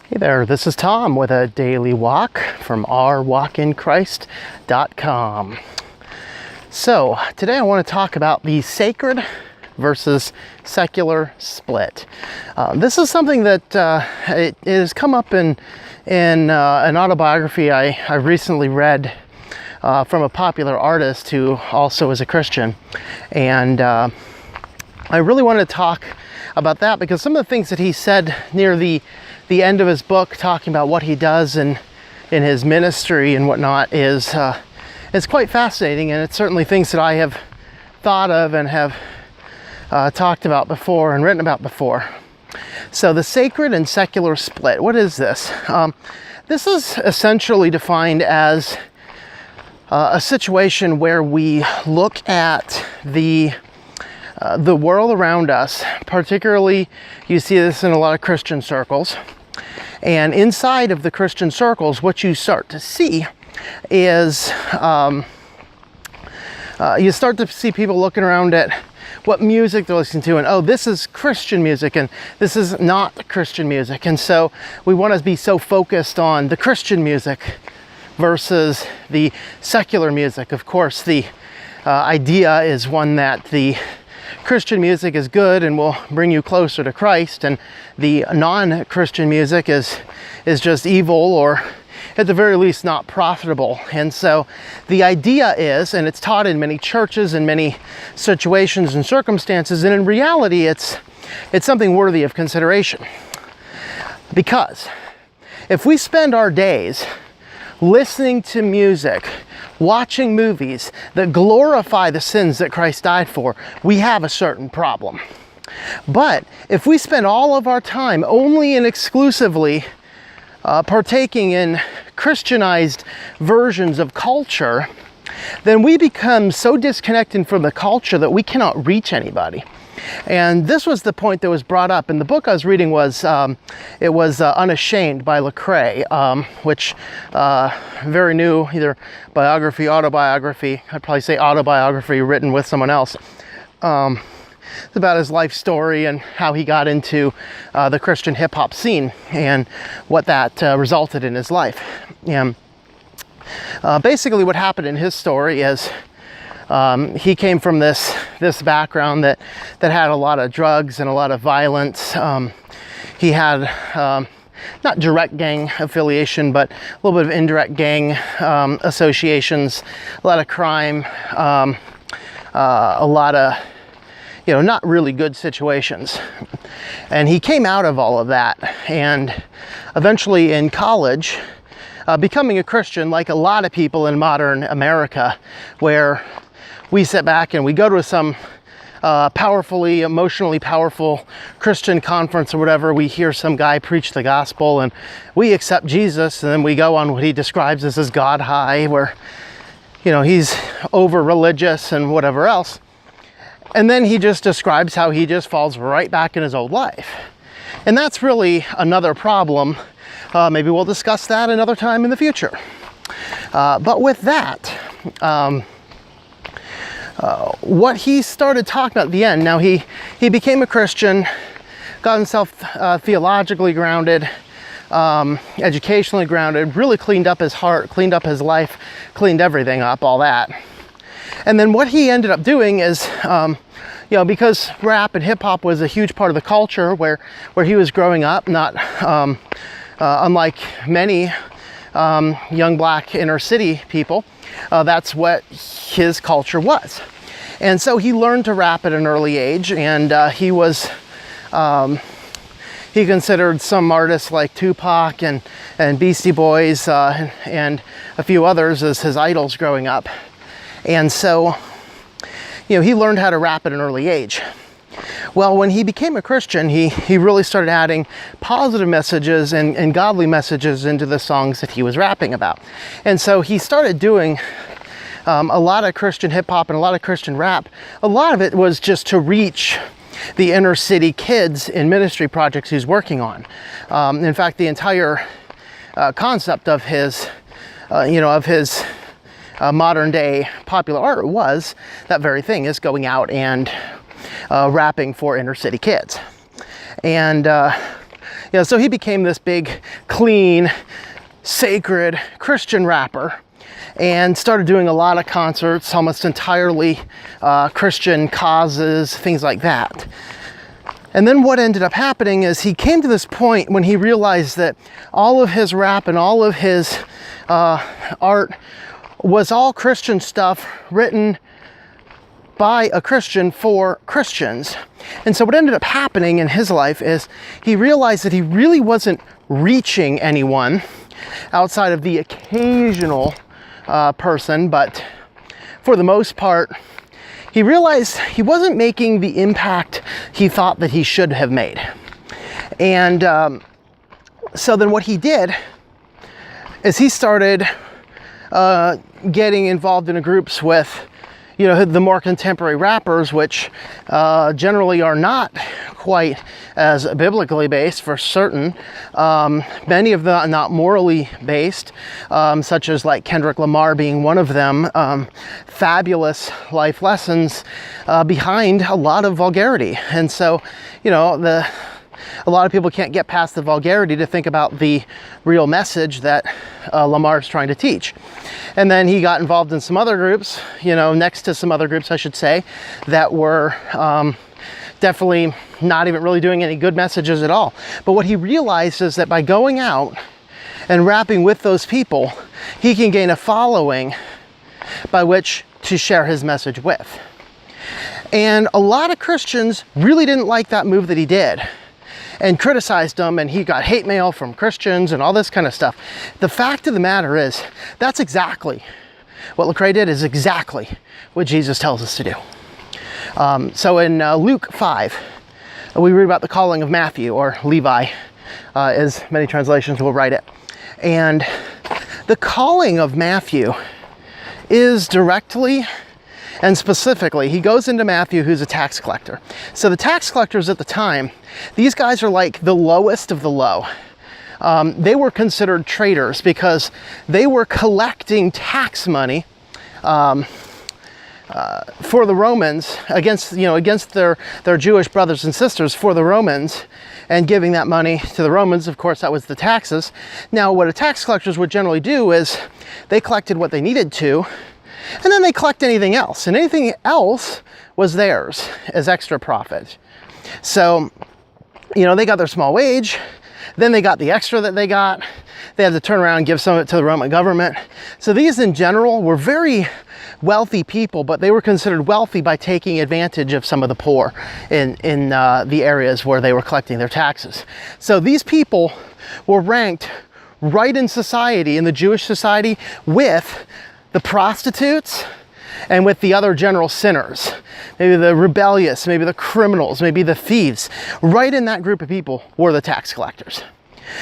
Hey there, this is Tom with a daily walk from ourwalkinchrist.com. So today I want to talk about the sacred versus secular split. This is something that it has come up in an autobiography I recently read from a popular artist who also is a Christian, and I really want to talk about that because some of the things that he said near the end of his book, talking about what he does in his ministry and whatnot, is quite fascinating, and it's certainly things that I have thought of and have talked about before and written about before. So the sacred and secular split, what is this? This is essentially defined as a situation where we look at the world around us. Particularly, you see this in a lot of Christian circles. And inside of the Christian circles, what you start to see is you start to see people looking around at what music they're listening to, and oh, this is Christian music and this is not Christian music. And so we want to be so focused on the Christian music versus the secular music. Of course, the idea is one that the Christian music is good and will bring you closer to Christ, and the non-Christian music is just evil, or at the very least not profitable. And so the idea is, and it's taught in many churches in many situations and circumstances, and in reality it's something worthy of consideration. Because if we spend our days listening to music, watching movies that glorify the sins that Christ died for, we have a certain problem. But if we spend all of our time only and exclusively partaking in Christianized versions of culture, then we become so disconnected from the culture that we cannot reach anybody. And this was the point that was brought up. And the book I was reading was, Unashamed by Lecrae, which, very new, either biography, autobiography, I'd probably say autobiography written with someone else. It's about his life story and how he got into the Christian HipHop scene and what that resulted in his life. And basically what happened in his story is he came from this background that had a lot of drugs and a lot of violence. He had not direct gang affiliation, but a little bit of indirect gang associations, a lot of crime, a lot of, not really good situations. And he came out of all of that, and eventually in college, becoming a Christian, like a lot of people in modern America, where we sit back and we go to some emotionally powerful Christian conference or whatever. We hear some guy preach the gospel and we accept Jesus, and then we go on what he describes as his God high, where, he's over religious and whatever else. And then he just describes how he just falls right back in his old life. And that's really another problem. Maybe we'll discuss that another time in the future. But with that, what he started talking about at the end, now he became a Christian, got himself theologically grounded, educationally grounded, really cleaned up his heart, cleaned up his life, cleaned everything up, all that. And then what he ended up doing is, because rap and hip hop was a huge part of the culture where he was growing up, not unlike many young black inner city people, that's what his culture was. And so he learned to rap at an early age, and he considered some artists like Tupac and Beastie Boys and a few others as his idols growing up. And so, he learned how to rap at an early age. Well, when he became a Christian, he really started adding positive messages and godly messages into the songs that he was rapping about. And so he started doing a lot of Christian hip hop and a lot of Christian rap. A lot of it was just to reach the inner city kids in ministry projects he's working on. In fact, the entire concept of his modern day popular art was that very thing, is going out and rapping for inner city kids. And So he became this big, clean, sacred Christian rapper and started doing a lot of concerts, almost entirely Christian causes, things like that. And then what ended up happening is he came to this point when he realized that all of his rap and all of his art was all Christian stuff written by a Christian for Christians. And so what ended up happening in his life is he realized that he really wasn't reaching anyone outside of the occasional person, but for the most part, he realized he wasn't making the impact he thought that he should have made. And so then what he did is he started getting involved in groups with the more contemporary rappers, which generally are not quite as biblically based for certain. Many of them are not morally based, such as like Kendrick Lamar being one of them. Fabulous life lessons behind a lot of vulgarity. And so, a lot of people can't get past the vulgarity to think about the real message that Lamar's trying to teach. And then he got involved in some other groups, next to some other groups, I should say, that were definitely not even really doing any good messages at all. But what he realized is that by going out and rapping with those people, he can gain a following by which to share his message with. And a lot of Christians really didn't like that move that he did and criticized him, and he got hate mail from Christians and all this kind of stuff. The fact of the matter is, that's exactly what Lecrae did, is exactly what Jesus tells us to do. So in Luke 5, we read about the calling of Matthew, or Levi, as many translations will write it. And the calling of Matthew is directly and specifically, he goes into Matthew, who's a tax collector. So the tax collectors at the time, these guys are like the lowest of the low. They were considered traitors because they were collecting tax money for the Romans against their Jewish brothers and sisters for the Romans, and giving that money to the Romans. Of course, that was the taxes. Now, what a tax collectors would generally do is they collected what they needed to, and then they collect anything else, and anything else was theirs as extra profit. So, they got their small wage, then they got the extra that they got. They had to turn around and give some of it to the Roman government. So these in general were very wealthy people, but they were considered wealthy by taking advantage of some of the poor in the areas where they were collecting their taxes. So these people were ranked right in society, in the Jewish society, with the prostitutes and with the other general sinners, maybe the rebellious, maybe the criminals, maybe the thieves. Right in that group of people were the tax collectors.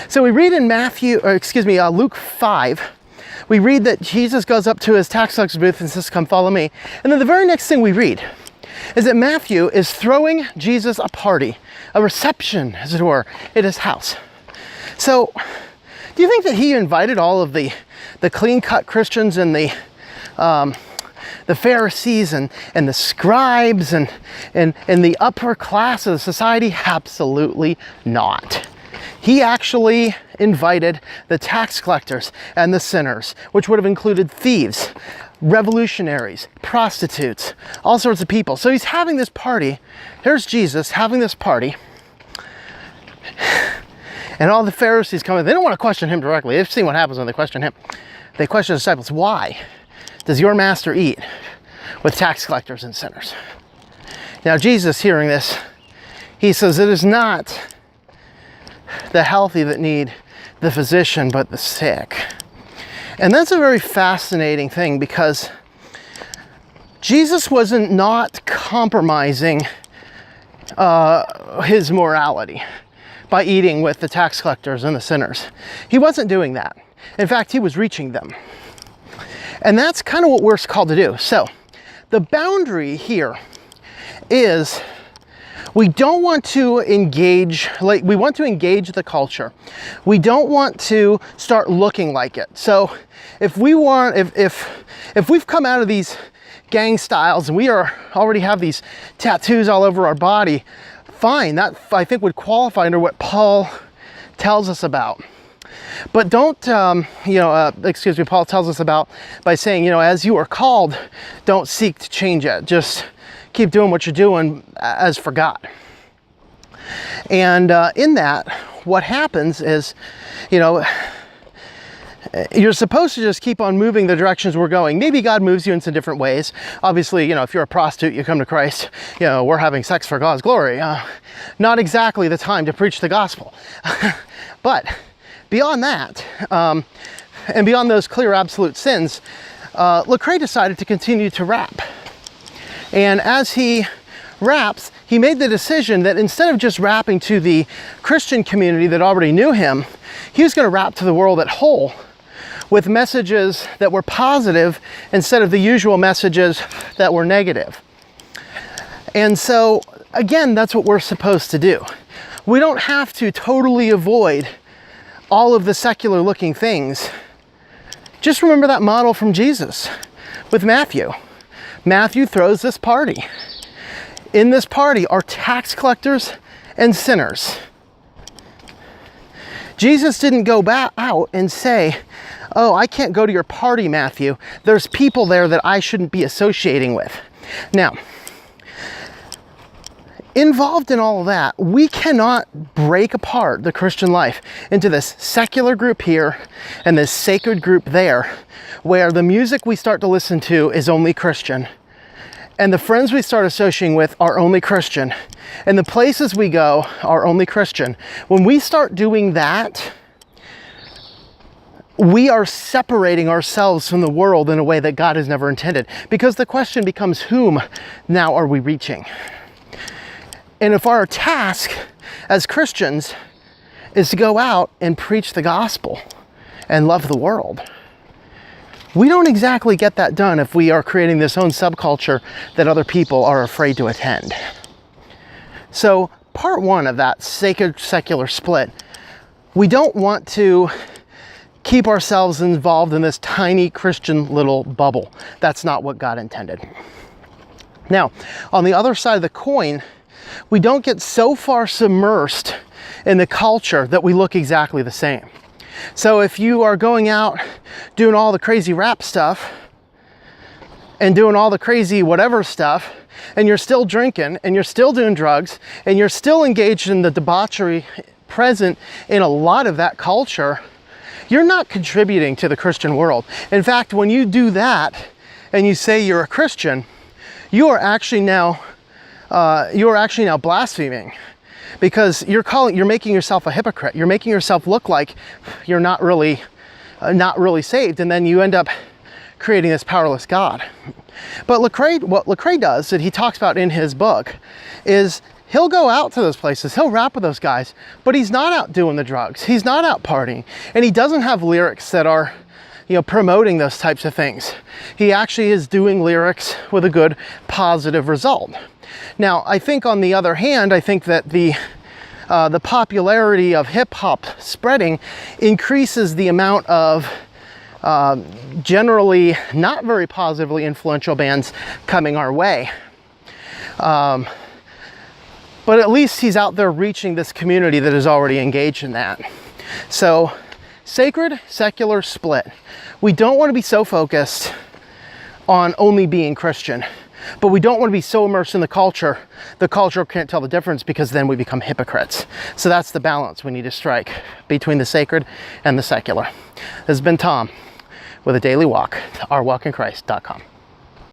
So we read in Luke 5, we read that Jesus goes up to his tax collector's booth and says, "Come follow me." And then the very next thing we read is that Matthew is throwing Jesus a party, a reception, as it were, at his house. So do you think that he invited all of the clean-cut Christians and the Pharisees and the scribes and the upper class of society? Absolutely not. He actually invited the tax collectors and the sinners, which would have included thieves, revolutionaries, prostitutes, all sorts of people. So he's having this party. Here's Jesus having this party. And all the Pharisees come in. They don't want to question him directly. They've seen what happens when they question him. They question the disciples, "Why does your master eat with tax collectors and sinners?" Now Jesus, hearing this, he says, "It is not the healthy that need the physician, but the sick." And that's a very fascinating thing, because Jesus wasn't not compromising his morality by eating with the tax collectors and the sinners. He wasn't doing that. In fact, he was reaching them. And that's kind of what we're called to do. So the boundary here is we don't want to engage, we want to engage the culture. We don't want to start looking like it. So if we've come out of these gang styles and we already have these tattoos all over our body, fine, that I think would qualify under what Paul tells us about. But don't, Paul tells us about by saying, as you are called, don't seek to change it. Just keep doing what you're doing as for God. And in that, what happens is, you're supposed to just keep on moving the directions we're going. Maybe God moves you in some different ways. Obviously, if you're a prostitute, you come to Christ, we're having sex for God's glory. Not exactly the time to preach the gospel. But beyond that, and beyond those clear absolute sins, Lecrae decided to continue to rap. And as he raps, he made the decision that instead of just rapping to the Christian community that already knew him, he was going to rap to the world at whole with messages that were positive instead of the usual messages that were negative. And so, again, that's what we're supposed to do. We don't have to totally avoid all of the secular looking things. Just remember that model from Jesus with Matthew. Matthew throws this party. In this party are tax collectors and sinners. Jesus didn't go back out and say, oh, I can't go to your party, Matthew. There's people there that I shouldn't be associating with. Now, involved in all of that, we cannot break apart the Christian life into this secular group here and this sacred group there, where the music we start to listen to is only Christian, and the friends we start associating with are only Christian, and the places we go are only Christian. When we start doing that, we are separating ourselves from the world in a way that God has never intended, because the question becomes, whom now are we reaching? And if our task as Christians is to go out and preach the gospel and love the world, we don't exactly get that done if we are creating this own subculture that other people are afraid to attend. So part one of that sacred secular split, we don't want to keep ourselves involved in this tiny Christian little bubble. That's not what God intended. Now, on the other side of the coin, we don't get so far submersed in the culture that we look exactly the same. So if you are going out doing all the crazy rap stuff and doing all the crazy whatever stuff, and you're still drinking and you're still doing drugs and you're still engaged in the debauchery present in a lot of that culture, you're not contributing to the Christian world. In fact, when you do that and you say you're a Christian, you are actually now blaspheming, because you're making yourself a hypocrite. You're making yourself look like you're not really saved, and then you end up creating this powerless God. But what Lecrae does, that he talks about in his book, is he'll go out to those places, he'll rap with those guys, but he's not out doing the drugs, he's not out partying, and he doesn't have lyrics that are promoting those types of things. He actually is doing lyrics with a good positive result. Now, I think on the other hand, I think that the popularity of hip hop spreading increases the amount of generally not very positively influential bands coming our way. But at least he's out there reaching this community that is already engaged in that. So, sacred, secular split. We don't want to be so focused on only being Christian, but we don't want to be so immersed in the culture can't tell the difference, because then we become hypocrites. So that's the balance we need to strike between the sacred and the secular. This has been Tom with a daily walk, ourwalkinchrist.com.